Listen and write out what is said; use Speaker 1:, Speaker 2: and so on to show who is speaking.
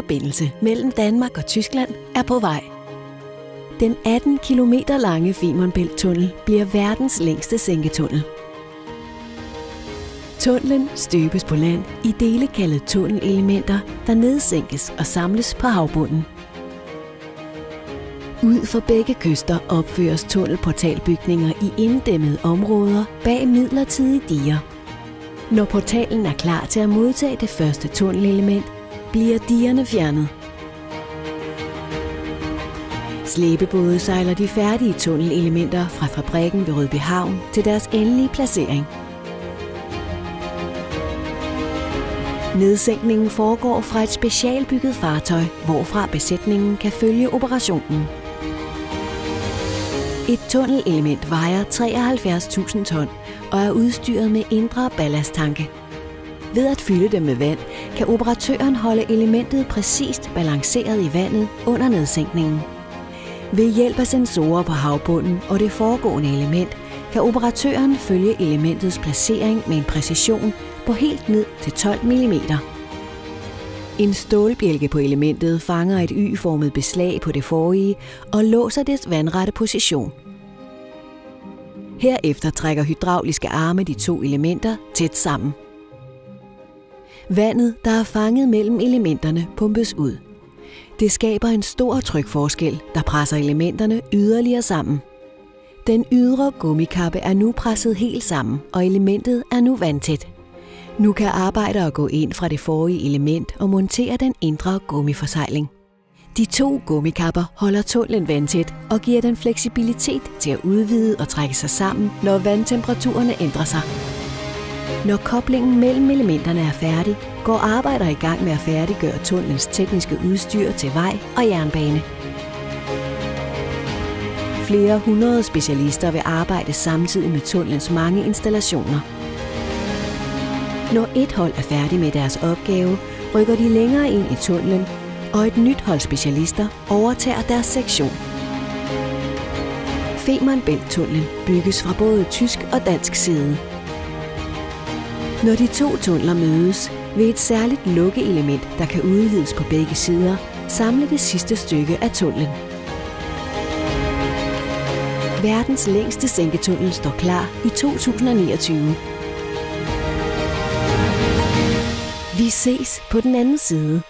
Speaker 1: forbindelse mellem Danmark og Tyskland er på vej. Den 18 km lange Femern Bælt-tunnel bliver verdens længste sænketunnel. Tunnelen støbes på land i dele kaldet tunnelelementer, der nedsænkes og samles på havbunden. Ud for begge kyster opføres tunnelportalbygninger i inddæmmede områder bag midlertidige diger. Når portalen er klar til at modtage det første tunnelelement, bliver digerne fjernet. Slæbebåde sejler de færdige tunnelelementer fra fabrikken ved Rødbyhavn til deres endelige placering. Nedsænkningen foregår fra et specialbygget fartøj, hvorfra besætningen kan følge operationen. Et tunnelelement vejer 73.000 ton og er udstyret med indre ballasttanke. Ved at fylde dem med vand, kan operatøren holde elementet præcist balanceret i vandet under nedsænkningen. Ved hjælp af sensorer på havbunden og det foregående element, kan operatøren følge elementets placering med en præcision på helt ned til 12 mm. En stålbjælke på elementet fanger et Y-formet beslag på det forrige og låser dets vandrette position. Herefter trækker hydrauliske arme de to elementer tæt sammen. Vandet, der er fanget mellem elementerne, pumpes ud. Det skaber en stor trykforskel, der presser elementerne yderligere sammen. Den ydre gummikappe er nu presset helt sammen, og elementet er nu vandtæt. Nu kan arbejdere gå ind fra det forrige element og montere den indre gummiforsejling. De to gummikapper holder tunnelen vandtæt og giver den fleksibilitet til at udvide og trække sig sammen, når vandtemperaturerne ændrer sig. Når koblingen mellem elementerne er færdig, går arbejdere i gang med at færdiggøre tunnelens tekniske udstyr til vej og jernbane. Flere hundrede specialister vil arbejde samtidig med tunnelens mange installationer. Når et hold er færdig med deres opgave, rykker de længere ind i tunnelen, og et nyt hold specialister overtager deres sektion. Femern Bælt-tunnelen bygges fra både tysk og dansk side. Når de to tunneler mødes, vil et særligt lukkeelement, der kan udvides på begge sider, samle det sidste stykke af tunnelen. Verdens længste sænketunnel står klar i 2029. Vi ses på den anden side.